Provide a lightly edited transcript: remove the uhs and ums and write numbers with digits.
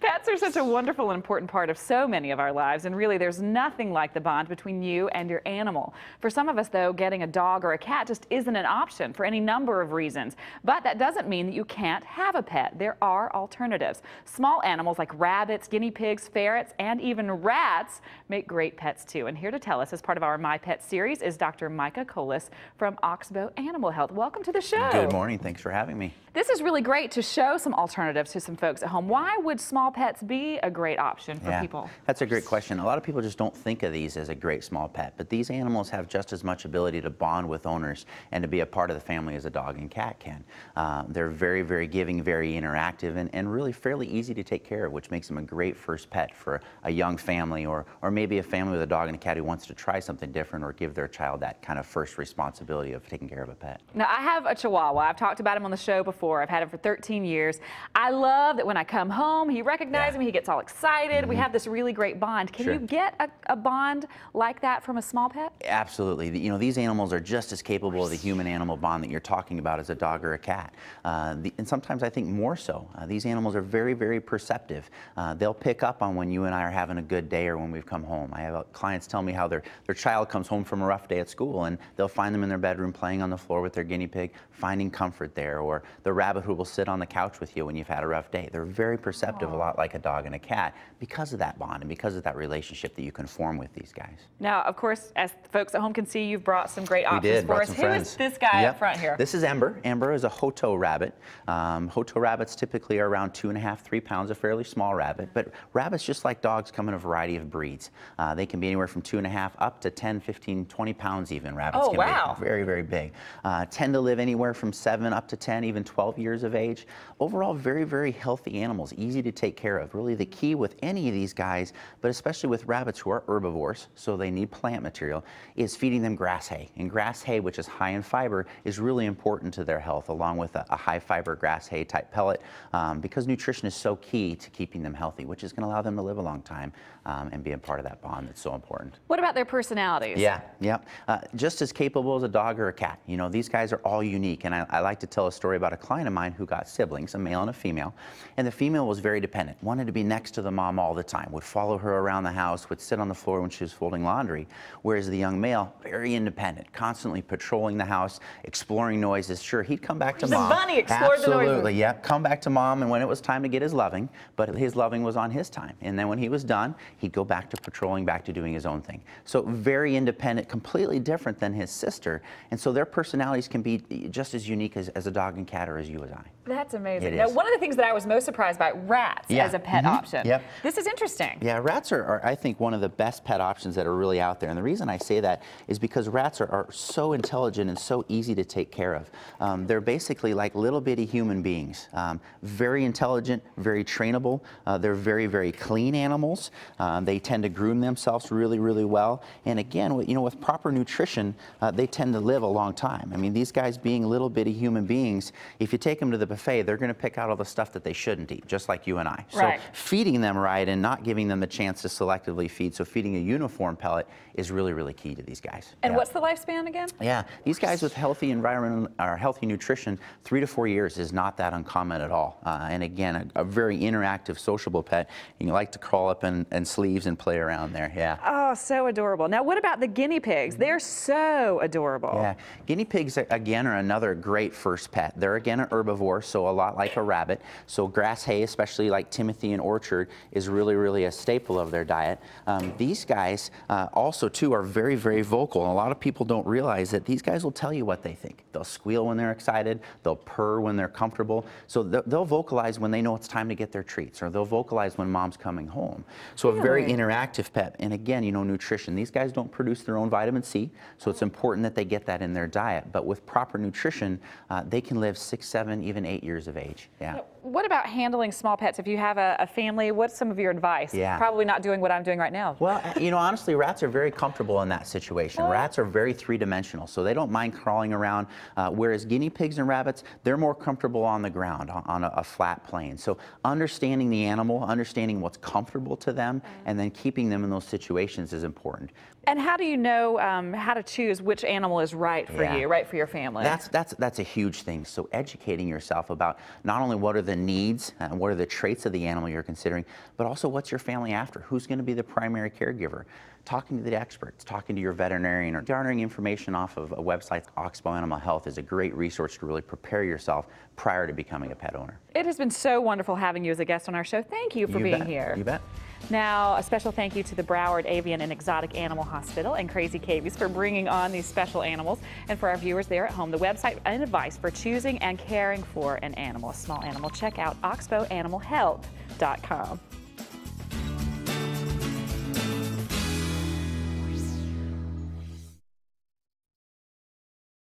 Pets are such a wonderful and important part of so many of our lives, and really there's nothing like the bond between you and your animal. For some of us, though, getting a dog or a cat just isn't an option for any number of reasons. But that doesn't mean that you can't have a pet. There are alternatives. Small animals like rabbits, guinea pigs, ferrets, and even rats make great pets too. And here to tell us, as part of our My Pet series, is Dr. Micah Colas from Oxbow Animal Health. Welcome to the show. Good morning. Thanks for having me. This is really great to show some alternatives to some folks at home. Why would small pets be a great option for people? That's a great question. A lot of people just don't think of these as a great small pet, but these animals have just as much ability to bond with owners and to be a part of the family as a dog and cat can. They're very, very giving, very interactive, and really fairly easy to take care of, which makes them a great first pet for a young family or maybe a family with a dog and a cat who wants to try something different or give their child that kind of first responsibility of taking care of a pet. Now, I have a Chihuahua. I've talked about him on the show before. I've had him for 13 years. I love that when I come home, he recognizes me, he gets all excited. We have this really great bond. Can you get a bond like that from a small pet? Absolutely. You know, these animals are just as capable of the human-animal bond that you're talking about as a dog or a cat. And sometimes I think more so. These animals are very, very perceptive. They'll pick up on when you and I are having a good day or when we've come home. I have clients tell me how their child comes home from a rough day at school and they'll find them in their bedroom playing on the floor with their guinea pig, finding comfort there, or the rabbit who will sit on the couch with you when you've had a rough day. They're very perceptive, a lot like a dog and a cat, because of that bond and because of that relationship that you can form with these guys. Now, of course, as folks at home can see, you've brought some great options for us. Who is this guy up front here? This is Ember. Ember is a Hoto rabbit. Hoto rabbits typically are around 2.5 to 3 pounds, a fairly small rabbit, but rabbits, just like dogs, come in a variety of breeds. They can be anywhere from 2.5 up to 10, 15, 20 pounds even. Rabbits can be very, very big. Tend to live anywhere from 7 up to 10, even 12 years of age. Overall, very, very healthy animals, easy to take care of. Really the key with any of these guys, but especially with rabbits who are herbivores, so they need plant material, is feeding them grass hay. And grass hay, which is high in fiber, is really important to their health, along with a high fiber grass hay type pellet, because nutrition is so key to keeping them healthy, which is going to allow them to live a long time and be a part of that bond that's so important. What about their personalities? Just as capable as a dog or a cat. You know, these guys are all unique, and I like to tell a story about a client of mine who got siblings, a male and a female, and the female was very dependent, wanted to be next to the mom all the time, would follow her around the house, would sit on the floor when she was folding laundry, whereas the young male, very independent, constantly patrolling the house, exploring noises. Sure, he'd come back to mom. The bunny explored the noises. Absolutely, yeah, come back to mom, and when it was time to get his loving, but his loving was on his time, and then when he was done, he'd go back to patrolling, back to doing his own thing. So very independent, completely different than his sister, and so their personalities can be just as unique as a dog and cat or as you as I. That's amazing. Now, one of the things that I was most surprised by, rats as a pet option. This is interesting. Yeah, rats are, I think, one of the best pet options that are really out there. And the reason I say that is because rats are so intelligent and so easy to take care of. They're basically like little bitty human beings. Very intelligent, very trainable. They're very, very clean animals. They tend to groom themselves really, really well. And again, with proper nutrition, they tend to live a long time. I mean, these guys being little bitty human beings, if you take them to the buffet, they're going to pick out all the stuff that they shouldn't eat, just like you and I. So feeding them right and not giving them the chance to selectively feed, so feeding a uniform pellet is really, really key to these guys. And what's the lifespan again? Yeah, these guys with healthy environment or healthy nutrition, 3 to 4 years is not that uncommon at all. And again, a very interactive, sociable pet. You like to crawl up in sleeves and play around there. Oh, so adorable. Now, what about the guinea pigs? They're so adorable. Yeah, guinea pigs, again, are another great first pet. They're, again, an herbivore, so a lot like a rabbit. So grass hay, especially like Tim Timothy and Orchard is really a staple of their diet. These guys also too are very vocal, and a lot of people don't realize that these guys will tell you what they think. They'll squeal when they're excited, they'll purr when they're comfortable, so they'll vocalize when they know it's time to get their treats, or they'll vocalize when mom's coming home. So a very interactive pet. And again, you know, nutrition. These guys don't produce their own vitamin C, so it's important that they get that in their diet. But with proper nutrition, they can live 6, 7, even 8 years of age. Yeah. What about handling small pets? If you have a family, what's some of your advice? Yeah. Probably not doing what I'm doing right now. Well, you know, honestly, rats are very comfortable in that situation. Rats are very three-dimensional, so they don't mind crawling around, whereas guinea pigs and rabbits, they're more comfortable on the ground, on a flat plane. So understanding the animal, understanding what's comfortable to them, and then keeping them in those situations is important. And how do you know how to choose which animal is right for you, right for your family? That's a huge thing. So educating yourself about not only what are the needs and what are the traits of the animal you're considering, but also what's your family after? Who's going to be the primary caregiver? Talking to the experts, talking to your veterinarian, or garnering information off of a website. Oxbow Animal Health is a great resource to really prepare yourself prior to becoming a pet owner. It has been so wonderful having you as a guest on our show. Thank you for being here. You bet. Now, a special thank you to the Broward Avian and Exotic Animal Hospital and Crazy Cavies for bringing on these special animals. And for our viewers there at home, the website and advice for choosing and caring for an animal, a small animal, check out oxbowanimalhealth.com.